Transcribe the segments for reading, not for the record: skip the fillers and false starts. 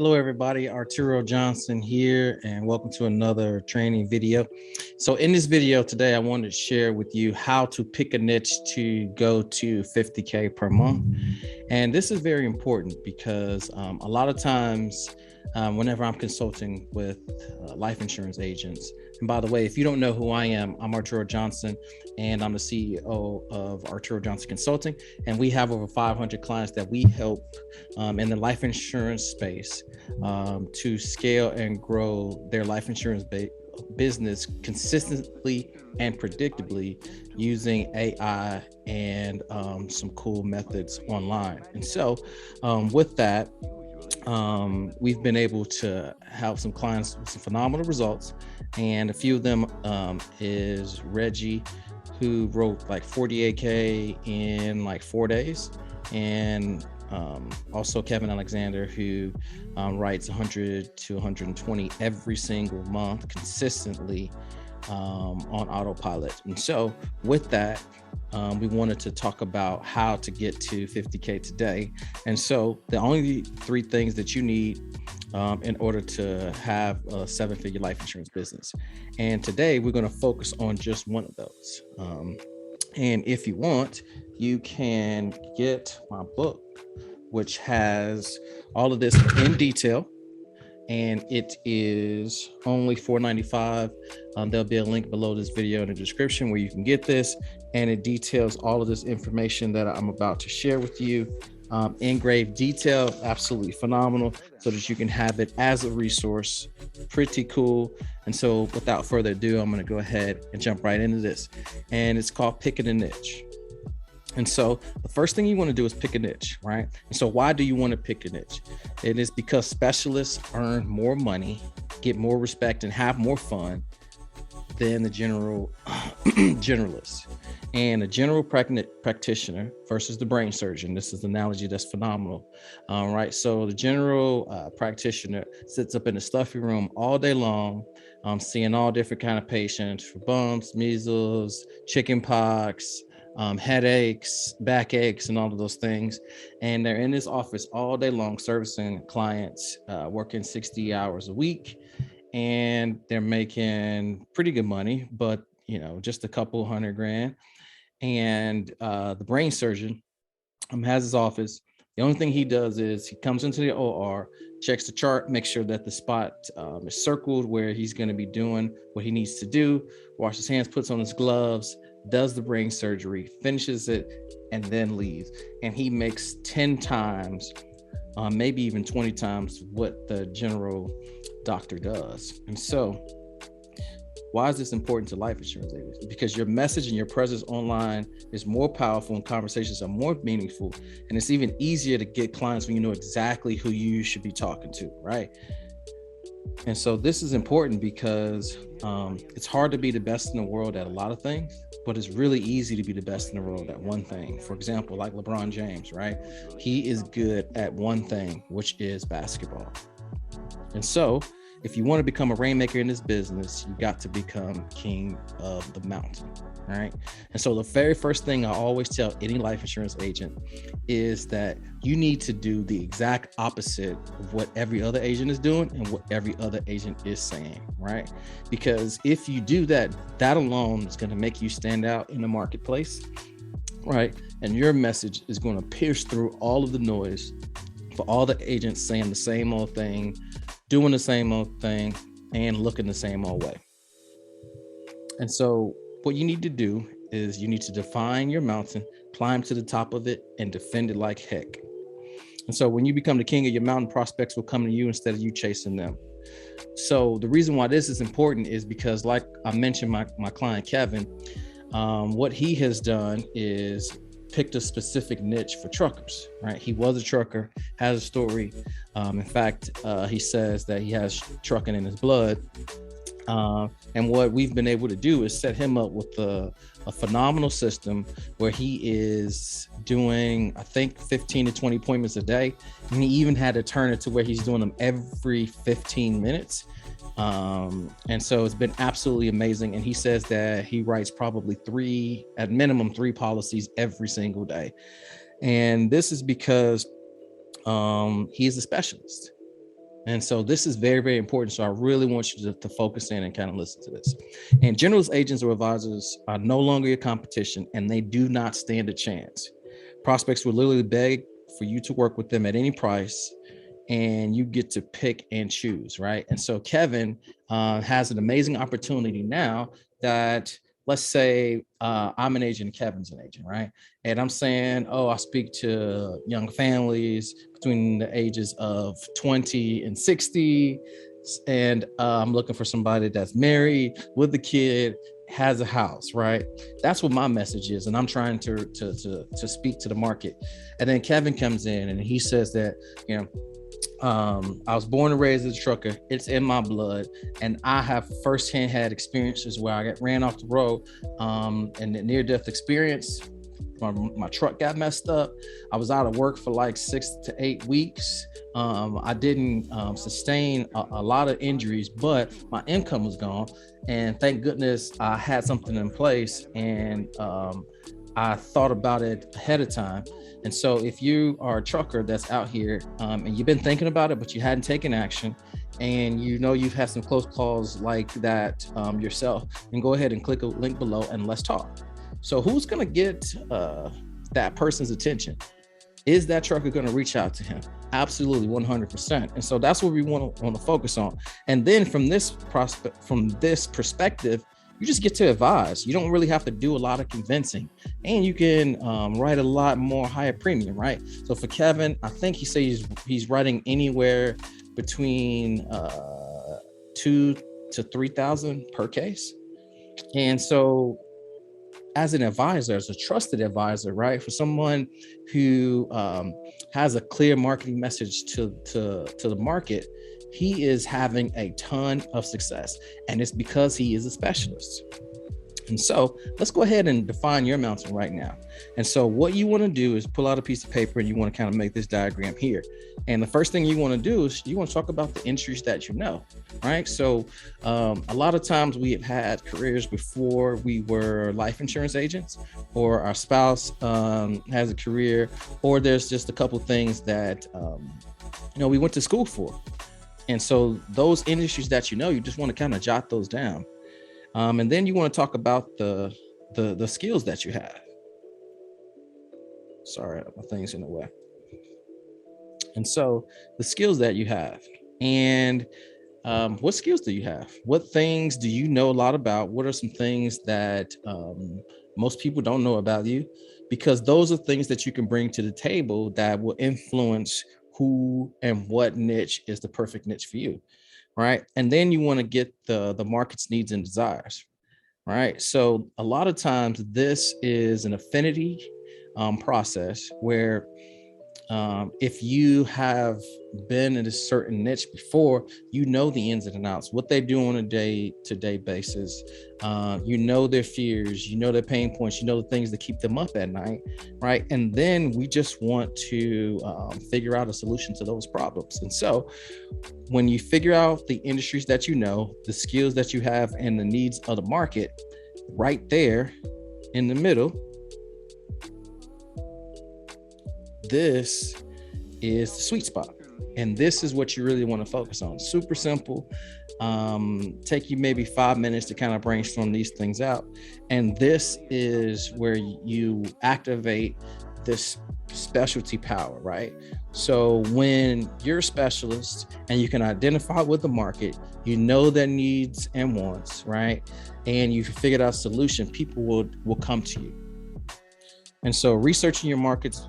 Hello, everybody. Arturo Johnson here, and welcome to another training video. So in this video today, I wanted to share with you how to pick a niche to go to 50K per month. And this is very important because a lot of times whenever I'm consulting with life insurance agents, and by the way, if you don't know who I am, I'm Arturo Johnson, and I'm the CEO of Arturo Johnson Consulting. And we have over 500 clients that we help in the life insurance space to scale and grow their life insurance business consistently and predictably using AI and some cool methods online. And so with that, we've been able to help some clients with some phenomenal results. And a few of them is Reggie, who wrote like 48K in like 4 days. And also Kevin Alexander, who writes 100 to 120 every single month consistently on autopilot. And so with that, we wanted to talk about how to get to 50K today. And so the only three things that you need in order to have a 7-figure life insurance business. And today we're going to focus on just one of those. And if you want, you can get my book, which has all of this in detail. And it is only $4.95. There'll be a link below this video in the description where you can get this. And it details all of this information that I'm about to share with you in grave detail, absolutely phenomenal, so that you can have it as a resource. Pretty cool. And so without further ado, I'm going to go ahead and jump right into this. And it's called Picking a Niche. And so the first thing you want to do is pick a niche, right? And so why do you want to pick a niche? It is because specialists earn more money, get more respect, and have more fun than the generalist. And a general practitioner versus the brain surgeon. This is an analogy that's phenomenal. Right. So the general practitioner sits up in the stuffy room all day long, seeing all different kind of patients for bumps, measles, chicken pox, headaches, backaches, and all of those things. And they're in this office all day long servicing clients, working 60 hours a week. And they're making pretty good money, but just a couple $100,000. And the brain surgeon has his office. The only thing he does is he comes into the OR, checks the chart, makes sure that the spot is circled where he's going to be doing what he needs to do, washes his hands, puts on his gloves, does the brain surgery, finishes it, and then leaves. And he makes 10 times, maybe even 20 times what the general doctor does. And so why is this important to life insurance agents? Because your message and your presence online is more powerful and conversations are more meaningful. And it's even easier to get clients when you know exactly who you should be talking to, right? And so this is important because it's hard to be the best in the world at a lot of things, but it's really easy to be the best in the world at one thing. For example, like LeBron James, right? He is good at one thing, which is basketball. And so if you want to become a rainmaker in this business, you got to become king of the mountain, right? And so the very first thing I always tell any life insurance agent is that you need to do the exact opposite of what every other agent is doing and what every other agent is saying, right? Because if you do that, that alone is going to make you stand out in the marketplace, right? And your message is going to pierce through all of the noise for all the agents saying the same old thing, doing the same old thing, and looking the same old way. And so what you need to do is you need to define your mountain, climb to the top of it, and defend it like heck. And so when you become the king of your mountain, prospects will come to you instead of you chasing them. So the reason why this is important is because, like I mentioned, my client, Kevin, what he has done is picked a specific niche for truckers, right? He was a trucker, has a story. In fact, he says that he has trucking in his blood. And what we've been able to do is set him up with a phenomenal system where he is doing, I think, 15 to 20 appointments a day. And he even had to turn it to where he's doing them every 15 minutes. And so it's been absolutely amazing. And he says that he writes probably at minimum three policies every single day. And this is because he is a specialist. And so this is very, very important. So I really want you to focus in and kind of listen to this. And generalist agents or advisors are no longer your competition, and they do not stand a chance. Prospects will literally beg for you to work with them at any price, and you get to pick and choose, right? And so Kevin has an amazing opportunity now that, let's say I'm an agent, Kevin's an agent, right? And I'm saying, oh, I speak to young families between the ages of 20 and 60, and I'm looking for somebody that's married with a kid, has a house, right? That's what my message is, and I'm trying to speak to the market. And then Kevin comes in and he says that, you know, I was born and raised as a trucker. It's in my blood, and I have firsthand had experiences where I got ran off the road, and the near-death experience. My truck got messed up. I was out of work for like 6 to 8 weeks. I didn't sustain a lot of injuries, but my income was gone. And thank goodness I had something in place, and I thought about it ahead of time. And so if you are a trucker that's out here and you've been thinking about it, but you hadn't taken action, and you know you've had some close calls like that yourself, then go ahead and click a link below and let's talk. So who's going to get that person's attention? Is that trucker going to reach out to him? Absolutely, 100%. And so that's what we want to focus on. And then from this perspective, you just get to advise. You don't really have to do a lot of convincing, and you can write a lot more higher premium, right? So for Kevin, I think he says he's writing anywhere between 2,000 to 3,000 per case. And so as an advisor, as a trusted advisor, right, for someone who has a clear marketing message to the market, he is having a ton of success, and it's because he is a specialist. And so let's go ahead and define your mountain right now. And so what you want to do is pull out a piece of paper, and you want to kind of make this diagram here. And the first thing you want to do is you want to talk about the industries that you know, right? So a lot of times we have had careers before we were life insurance agents, or our spouse has a career, or there's just a couple things that we went to school for. And so those industries that you just want to kind of jot those down. And then you want to talk about the skills that you have. Sorry, my thing's in the way. And so the skills that you have, and what skills do you have? What things do you know a lot about? What are some things that most people don't know about you? Because those are things that you can bring to the table that will influence who and what niche is the perfect niche for you, right? And then you want to get the market's needs and desires, right? So a lot of times this is an affinity process where if you have been in a certain niche before, you know the ins and outs, what they do on a day-to-day basis. You know their fears, you know their pain points, you know the things that keep them up at night, right? And then we just want to figure out a solution to those problems. And so when you figure out the industries that you know, the skills that you have, and the needs of the market, right there in the middle, this is the sweet spot. And this is what you really want to focus on. Super simple. Take you maybe 5 minutes to kind of brainstorm these things out. And this is where you activate this specialty power, right? So when you're a specialist and you can identify with the market, you know their needs and wants, right? And you figured out a solution, people will come to you. And so researching your market's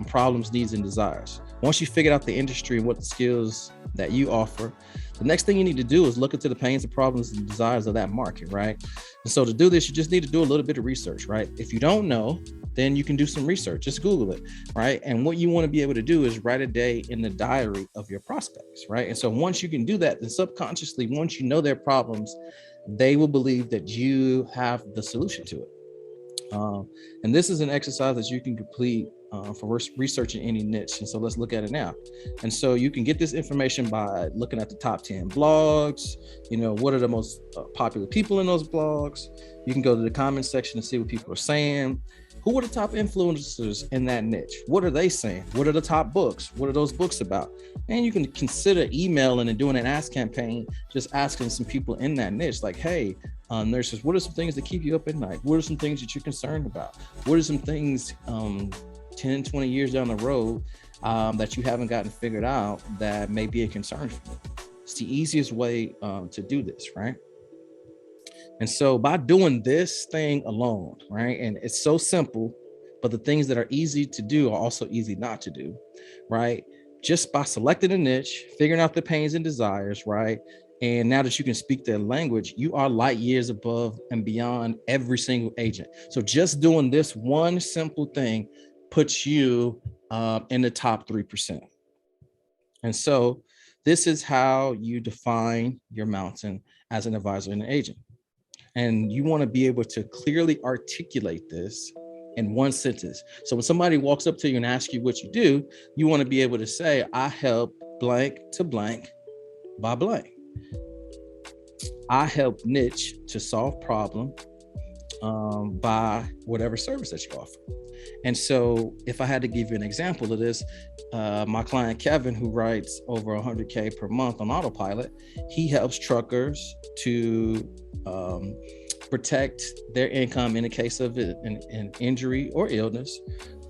problems, needs, and desires. Once you figured out the industry and what the skills that you offer, the next thing you need to do is look into the pains and problems and desires of that market, right? And so to do this, you just need to do a little bit of research, right? If you don't know, then you can do some research, just Google it, right? And what you want to be able to do is write a day in the diary of your prospects, right? And so once you can do that, then subconsciously, once you know their problems, they will believe that you have the solution to it. And this is an exercise that you can complete for researching any niche. And so let's look at it now. And so you can get this information by looking at the top 10 blogs, what are the most popular people in those blogs. You can go to the comment section and see what people are saying. Who are the top influencers in that niche? What are they saying? What are the top books? What are those books about? And you can consider emailing and doing an ask campaign, just asking some people in that niche, like, hey, nurses, what are some things that keep you up at night? What are some things that you're concerned about? What are some things 10, 20 years down the road that you haven't gotten figured out that may be a concern for you? It's the easiest way to do this, right? And so by doing this thing alone, right? And it's so simple, but the things that are easy to do are also easy not to do, right? Just by selecting a niche, figuring out the pains and desires, right? And now that you can speak their language, you are light years above and beyond every single agent. So just doing this one simple thing puts you in the top 3%. And so this is how you define your mountain as an advisor and an agent. And you want to be able to clearly articulate this in one sentence. So when somebody walks up to you and asks you what you do, you want to be able to say, I help blank to blank by blank. I help niche to solve problem by whatever service that you offer. And so if I had to give you an example of this, my client Kevin, who writes over 100K per month on autopilot, he helps truckers to protect their income in the case of an injury or illness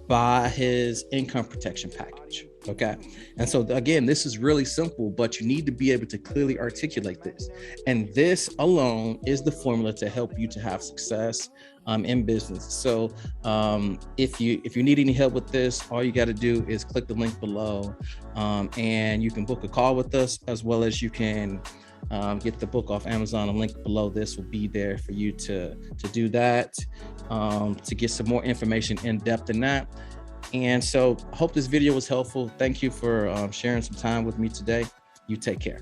by his income protection package. Okay. And so again, this is really simple, but you need to be able to clearly articulate this. And this alone is the formula to help you to have success in business. So if you need any help with this, all you got to do is click the link below, and you can book a call with us, as well as you can get the book off Amazon. A link below this will be there for you to do that, to get some more information in depth in that. And so I hope this video was helpful. Thank you for sharing some time with me today. You take care.